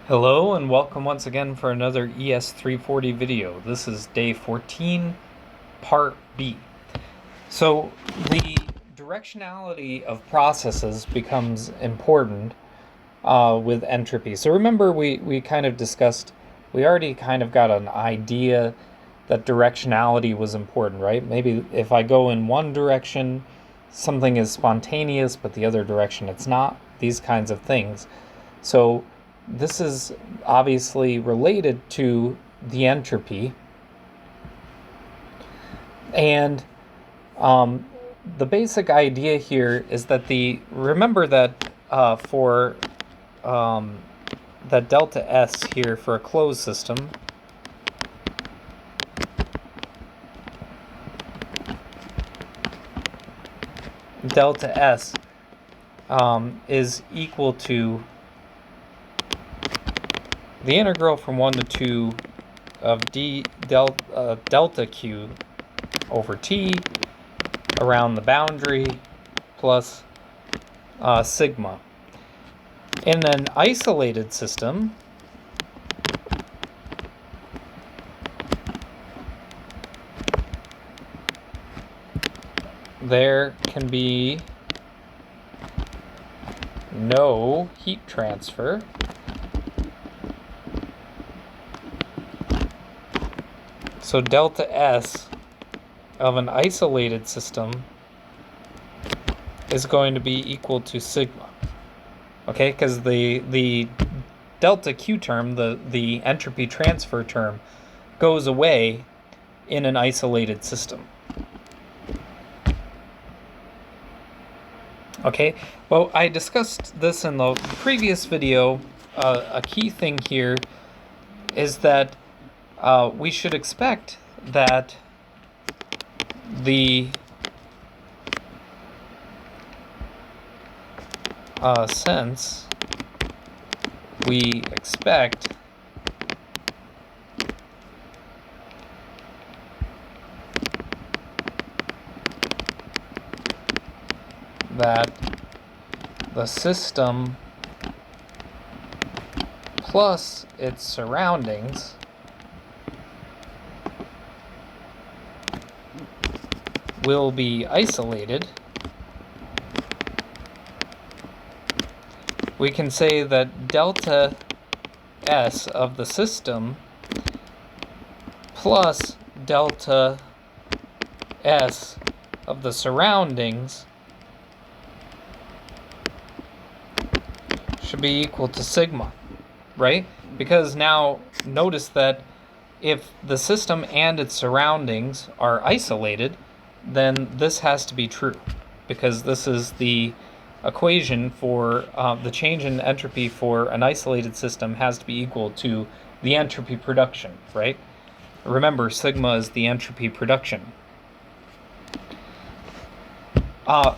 Hello and welcome once again for another ES340 video. This is day 14, part B. So the directionality of processes becomes important with entropy. So remember we kind of discussed, we already kind of got an idea that directionality was important, right? Maybe if I go in one direction, something is spontaneous, but the other direction it's not, these kinds of things. So this is obviously related to the entropy. And the basic idea here is that remember that for that delta S here for a closed system, delta S is equal to the integral from 1 to 2 of delta Q over T around the boundary plus sigma. In an isolated system, there can be no heat transfer. So delta S of an isolated system is going to be equal to sigma. Okay, because the delta Q term, the entropy transfer term, goes away in an isolated system. Okay, well, I discussed this in the previous video. A key thing here is that we should expect that the since we expect that the system plus its surroundings will be isolated, we can say that delta S of the system plus delta S of the surroundings should be equal to sigma, right? Because now notice that if the system and its surroundings are isolated, then this has to be true, because this is the equation for the change in entropy for an isolated system has to be equal to the entropy production, right? Remember, sigma is the entropy production.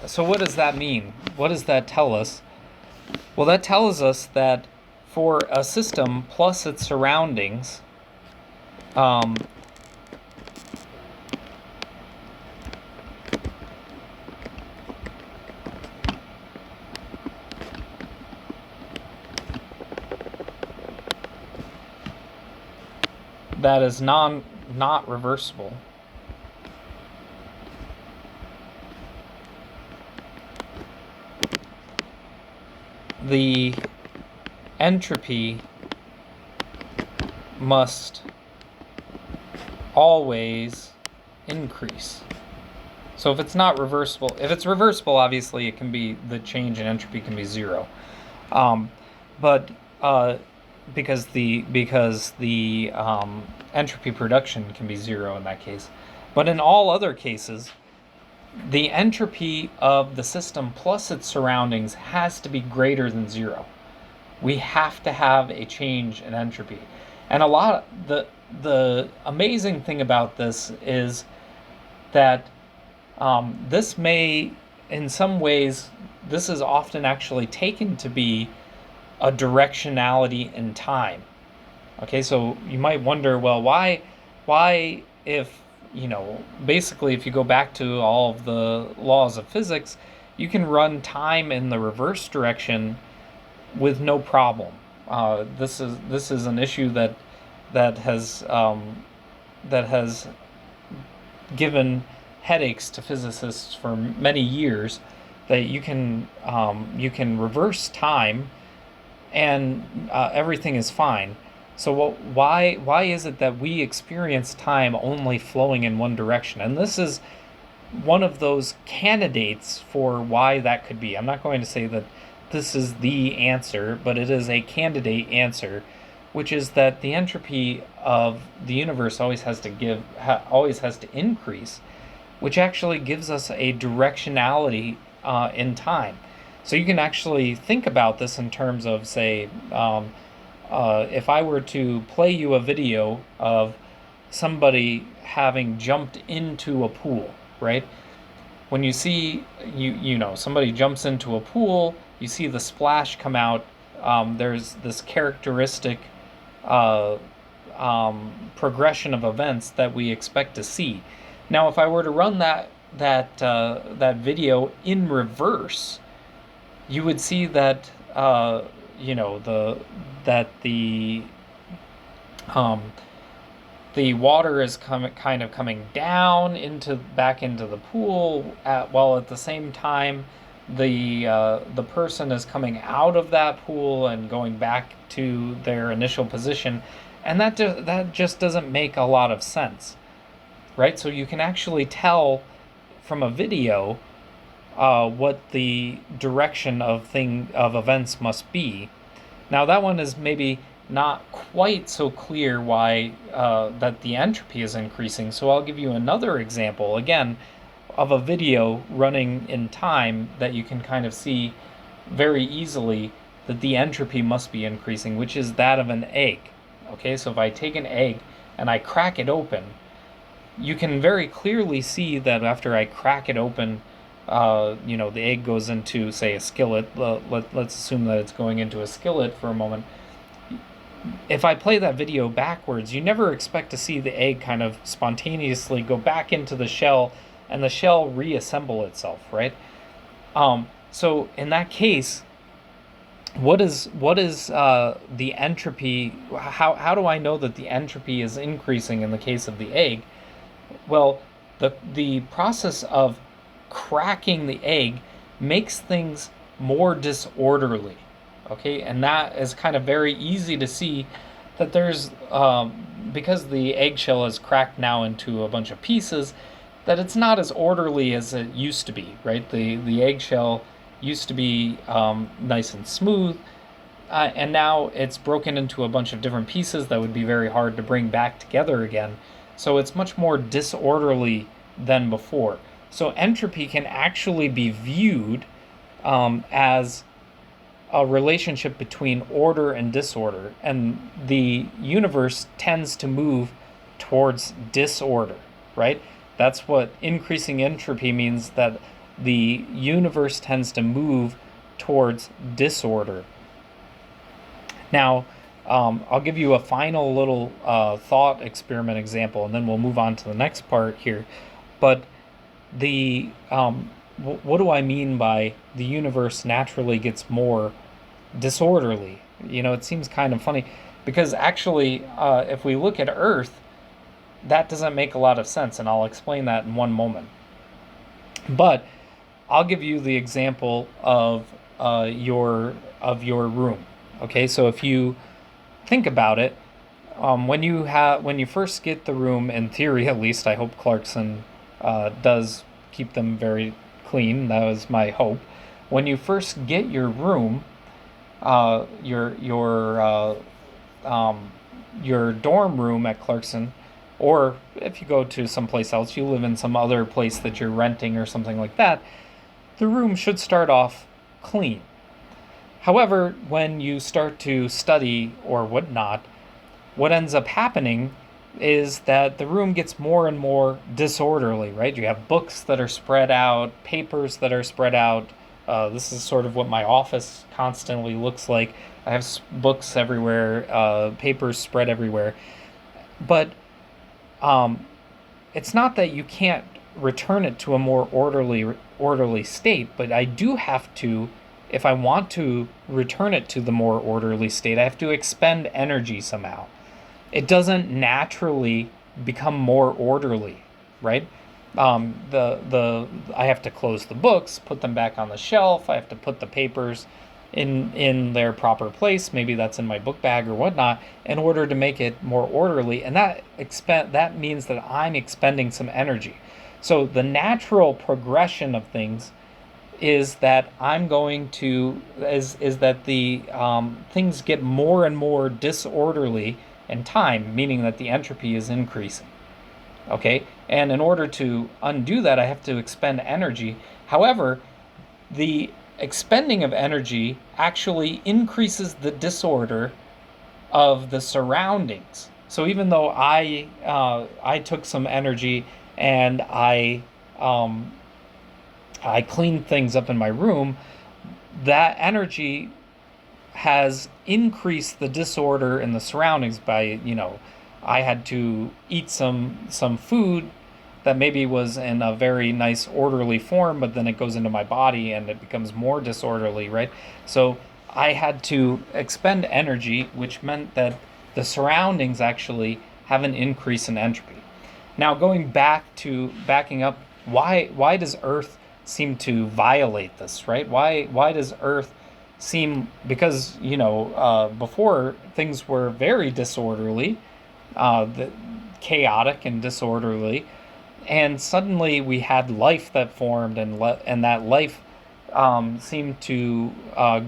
So what does that mean? What does that tell us? Well, that tells us that for a system plus its surroundings, that is not reversible. The entropy must always increase. So if it's not reversible, if it's reversible, obviously it can be, the change in entropy can be zero. Because the entropy production can be zero in that case. But in all other cases, the entropy of the system plus its surroundings has to be greater than zero. We have to have a change in entropy. And the amazing thing about this is that this may, in some ways, this is often actually taken to be a directionality in time. Okay, so you might wonder, well, why if, basically if you go back to all of the laws of physics, you can run time in the reverse direction with no problem. this is an issue that has that has given headaches to physicists for many years. That you can reverse time, and everything is fine. So why is it that we experience time only flowing in one direction? And this is one of those candidates for why that could be. I'm not going to say that this is the answer, but it is a candidate answer, which is that the entropy of the universe always has to increase, which actually gives us a directionality in time. So you can actually think about this in terms of, say, if I were to play you a video of somebody having jumped into a pool, right? When you see, somebody jumps into a pool, you see the splash come out. There's this characteristic progression of events that we expect to see. Now, if I were to run that video in reverse, you would see that the water is kind of coming down back into the pool, while at the same time the person is coming out of that pool and going back to their initial position, and that just doesn't make a lot of sense, right? So you can actually tell from a video what the direction of events must be. Now that one is maybe not quite so clear why that the entropy is increasing. So I'll give you another example again of a video running in time that you can kind of see very easily that the entropy must be increasing, which is that of an egg. Okay, so if I take an egg and I crack it open, you can very clearly see that after I crack it open, the egg goes into, say, a skillet. Let's assume that it's going into a skillet for a moment. If I play that video backwards, you never expect to see the egg kind of spontaneously go back into the shell and the shell reassemble itself, right? So in that case, what is the entropy? How do I know that the entropy is increasing in the case of the egg? Well, the process of cracking the egg makes things more disorderly, okay? And that is kind of very easy to see that there's because the eggshell is cracked now into a bunch of pieces, that it's not as orderly as it used to be, right? The eggshell used to be nice and smooth, and now it's broken into a bunch of different pieces that would be very hard to bring back together again. So it's much more disorderly than before. So entropy can actually be viewed as a relationship between order and disorder, and the universe tends to move towards disorder, right? That's what increasing entropy means, that the universe tends to move towards disorder. Now, I'll give you a final little thought experiment example, and then we'll move on to the next part here. But what do I mean by the universe naturally gets more disorderly? It seems kind of funny, because actually, if we look at Earth, that doesn't make a lot of sense, and I'll explain that in one moment. But I'll give you the example of your room. Okay, so if you think about it, when you first get the room, in theory at least, I hope Clarkson does keep them very clean. That was my hope. When you first get your room, your dorm room at Clarkson, or if you go to someplace else, you live in some other place that you're renting or something like that, the room should start off clean. However, when you start to study or whatnot, what ends up happening is that the room gets more and more disorderly, right? You have books that are spread out, papers that are spread out. This is sort of what my office constantly looks like. I have books everywhere, papers spread everywhere. But it's not that you can't return it to a more orderly state, but I do have to if I want to return it to the more orderly state, I have to expend energy somehow. It doesn't naturally become more orderly, right? I have to close the books, put them back on the shelf. I have to put the papers in their proper place. Maybe that's in my book bag or whatnot, in order to make it more orderly. And that means that I'm expending some energy. So the natural progression of things is that I'm going to is that the things get more and more disorderly in time, meaning that the entropy is increasing. Okay, and in order to undo that, I have to expend energy. However, the expending of energy actually increases the disorder of the surroundings. So even though I took some energy and I cleaned things up in my room, that energy has increased the disorder in the surroundings by, I had to eat some food that maybe was in a very nice orderly form, but then it goes into my body and it becomes more disorderly, right? So I had to expend energy, which meant that the surroundings actually have an increase in entropy. Now, backing up, why does Earth seem to violate this, right? Why does Earth seem, because before things were very disorderly, chaotic and disorderly, and suddenly we had life that formed, and that life seemed to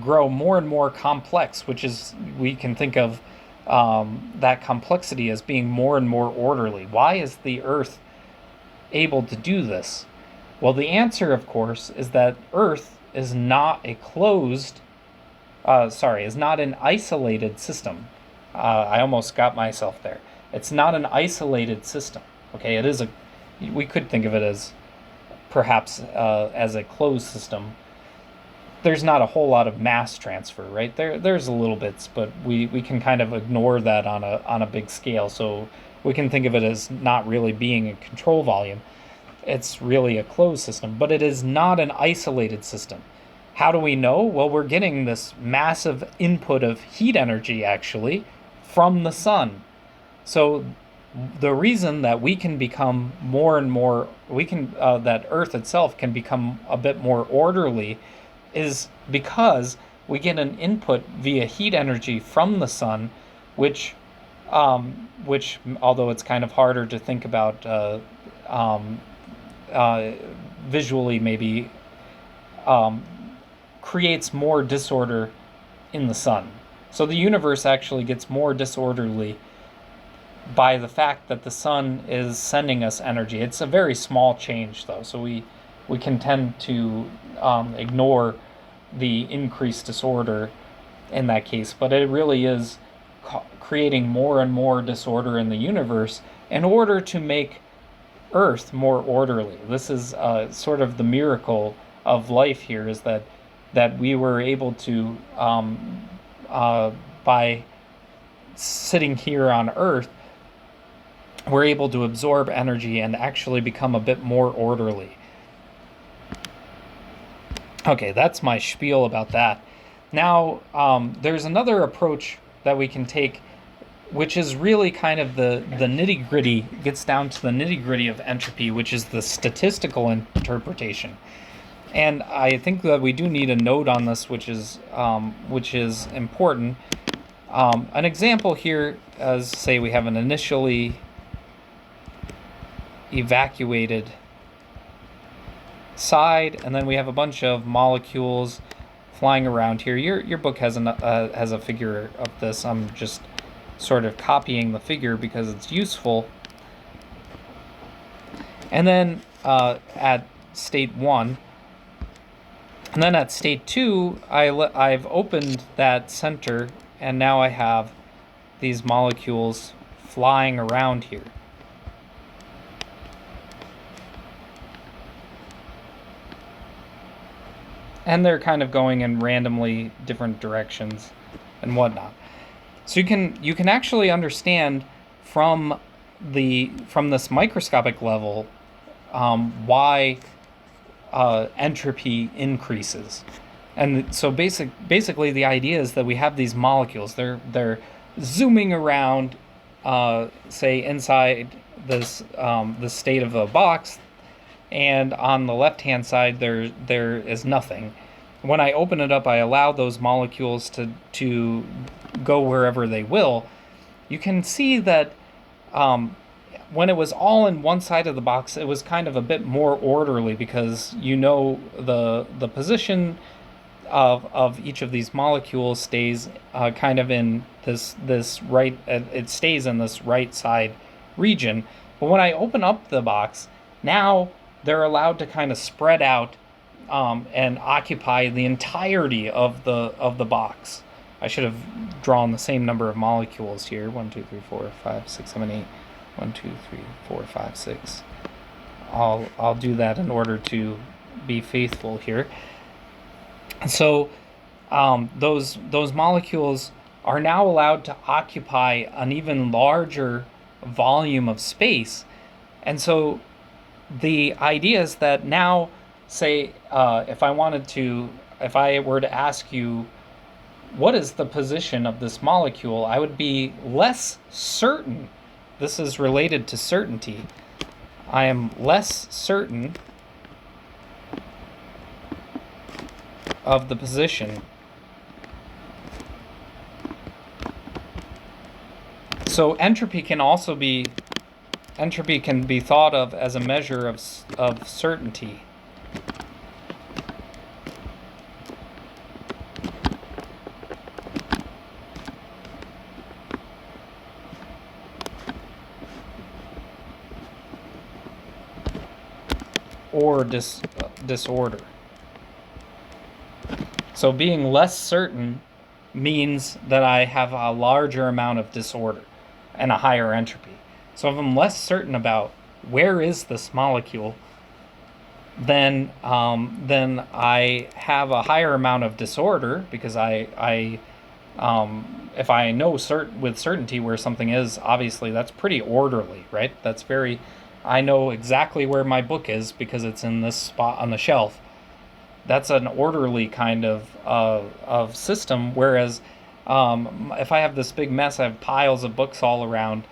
grow more and more complex, which is, we can think of that complexity as being more and more orderly. Why is the Earth able to do this? Well, the answer, of course, is that Earth is not is not an isolated system. I almost got myself there. It's not an isolated system. Okay, we could think of it as perhaps as a closed system. There's not a whole lot of mass transfer, right? There's a little bits, but we can kind of ignore that on a big scale. So we can think of it as not really being a control volume. It's really a closed system, but it is not an isolated system. How do we know? Well, we're getting this massive input of heat energy actually from the sun. So the reason that we can become more and more, that Earth itself can become a bit more orderly, is because we get an input via heat energy from the sun, which although it's kind of harder to think about visually, maybe creates more disorder in the sun. So the universe actually gets more disorderly by the fact that the sun is sending us energy. It's a very small change, though, so we can tend to ignore the increased disorder in that case, but it really is creating more and more disorder in the universe in order to make Earth more orderly. This is sort of the miracle of life here, is that we were able to, by sitting here on Earth, we're able to absorb energy and actually become a bit more orderly. Okay, that's my spiel about that. Now, there's another approach that we can take, which is really kind of the nitty-gritty, gets down to the nitty-gritty of entropy, which is the statistical interpretation. And I think that we do need a note on this, which is important. An example here is, say we have an initially evacuated side, and then we have a bunch of molecules flying around here. Your book has a figure of this. I'm just sort of copying the figure because it's useful. And then at state 1, and then at state 2, I've opened that center, and now I have these molecules flying around here. And they're kind of going in randomly different directions and whatnot. So you can actually understand from this microscopic level why entropy increases. And so basically the idea is that we have these molecules. They're zooming around, say inside this the state of a box, and on the left-hand side there is nothing. When I open it up, I allow those molecules to go wherever they will. You can see that when it was all in one side of the box, it was kind of a bit more orderly, because you know the position of each of these molecules stays kind of in this right, it stays in this right side region. But when I open up the box, now they're allowed to kind of spread out and occupy the entirety of the box. I should have drawn the same number of molecules here. 1, 2, 3, 4, 5, 6, 7, 8. 1, 2, 3, 4, 5, 6. I'll do that in order to be faithful here. So those molecules are now allowed to occupy an even larger volume of space. And so the idea is that now, say, if I were to ask you, what is the position of this molecule, I would be less certain. This is related to certainty. I am less certain of the position. So entropy can be thought of as a measure of certainty. Or disorder. So being less certain means that I have a larger amount of disorder and a higher entropy. So if I'm less certain about where is this molecule, then I have a higher amount of disorder, because if I know with certainty where something is, obviously that's pretty orderly, right? I know exactly where my book is because it's in this spot on the shelf. That's an orderly kind of system. Whereas if I have this big mess, I have piles of books all around,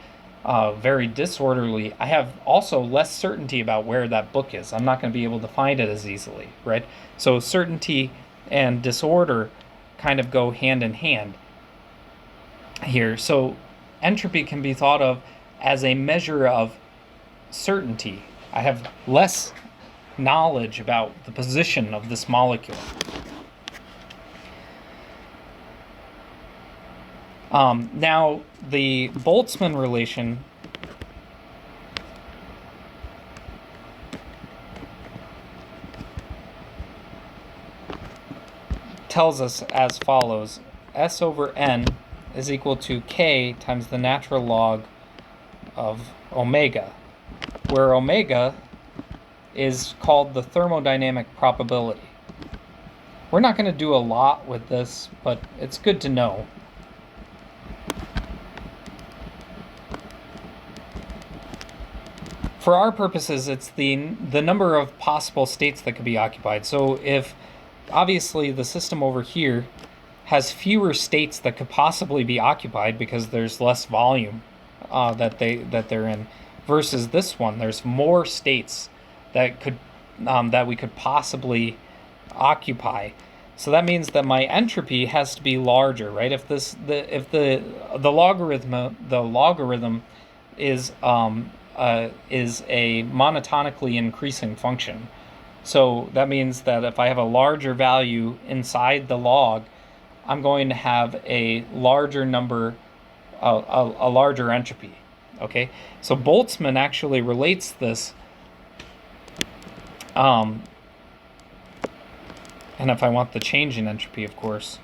very disorderly, I have also less certainty about where that book is. I'm not going to be able to find it as easily, right? So certainty and disorder kind of go hand in hand here. So entropy can be thought of as a measure of certainty. I have less knowledge about the position of this molecule. Now, the Boltzmann relation tells us as follows: S over n is equal to k times the natural log of omega, where omega is called the thermodynamic probability. We're not going to do a lot with this, but it's good to know. For our purposes, it's the number of possible states that could be occupied. So if obviously the system over here has fewer states that could possibly be occupied because there's less volume that they're in, versus this one, there's more states that we could possibly occupy. So that means that my entropy has to be larger, right? If the logarithm is a monotonically increasing function. So that means that if I have a larger value inside the log, I'm going to have a larger number, a larger entropy. Okay, so Boltzmann actually relates this, and if I want the change in entropy, of course,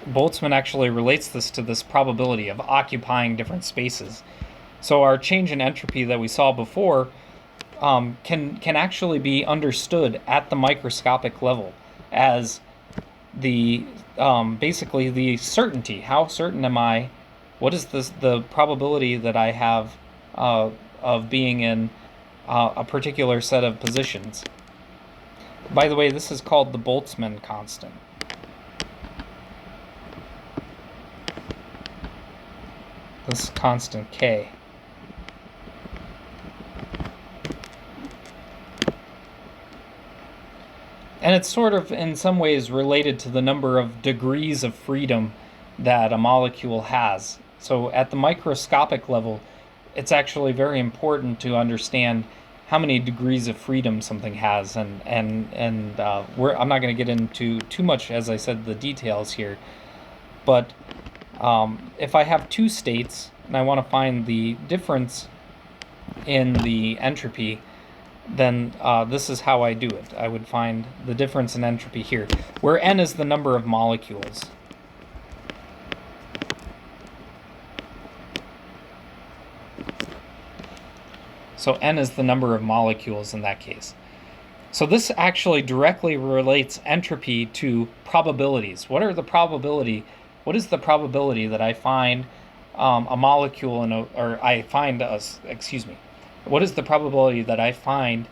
Boltzmann actually relates this to this probability of occupying different spaces. So our change in entropy that we saw before can actually be understood at the microscopic level as the basically the certainty. How certain am I? What is the probability that I have of being in a particular set of positions? By the way, this is called the Boltzmann constant. This is constant K. And it's sort of, in some ways, related to the number of degrees of freedom that a molecule has. So at the microscopic level, it's actually very important to understand how many degrees of freedom something has. I'm not going to get into too much, as I said, the details here. But if I have two states and I want to find the difference in the entropy, then this is how I do it. I would find the difference in entropy here, where n is the number of molecules. So n is the number of molecules in that case. So this actually directly relates entropy to probabilities. What is the probability that I find a molecule what is the probability that I find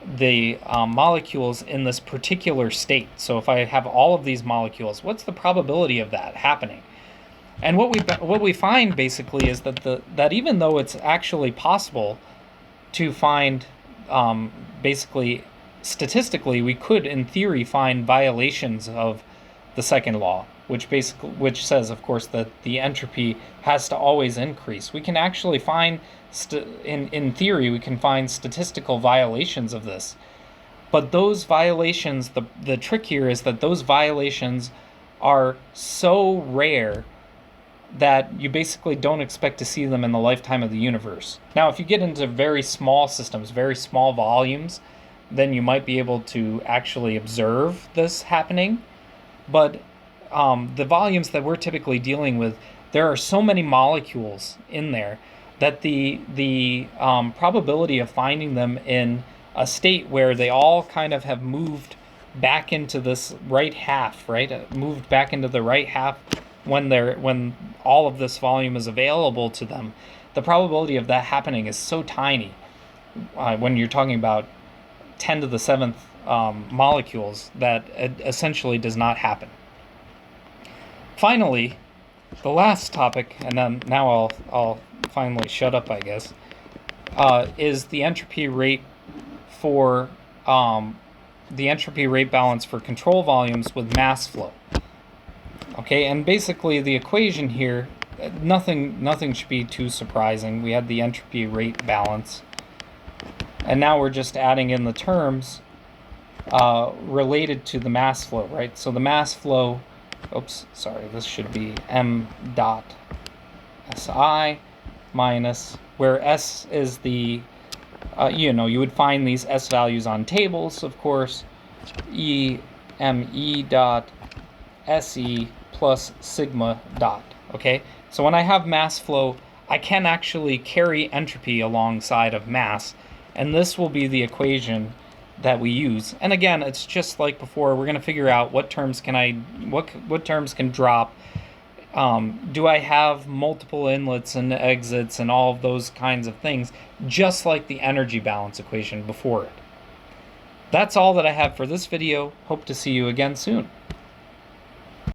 the molecules in this particular state? So if I have all of these molecules, what's the probability of that happening? And what we find basically is that even though it's actually possible to find, basically statistically, we could in theory find violations of the second law, which says, of course, that the entropy has to always increase. We can actually find in theory we can find statistical violations of this, but those violations, the trick here is that those violations are so rare that you basically don't expect to see them in the lifetime of the universe. Now, if you get into very small systems, very small volumes, then you might be able to actually observe this happening. But the volumes that we're typically dealing with, there are so many molecules in there that the probability of finding them in a state where they all kind of have moved back into this right half, moved back into the right half when all of this volume is available to them, the probability of that happening is so tiny when you're talking about 10 to the 7th molecules that it essentially does not happen. Finally, the last topic, and then now I'll finally shut up, I guess, is the entropy rate for the entropy rate balance for control volumes with mass flow. Okay, and basically the equation here, nothing should be too surprising. We had the entropy rate balance, and now we're just adding in the terms related to the mass flow, right? So the mass flow, this should be m dot SI minus, where S is the, you would find these S values on tables, of course, me dot SE plus sigma dot, okay? So when I have mass flow, I can actually carry entropy alongside of mass, and this will be the equation that we use. And again, it's just like before, we're going to figure out what terms what terms can drop. Do I have multiple inlets and exits and all of those kinds of things, just like the energy balance equation before it. That's all that I have for this video. Hope to see you again soon.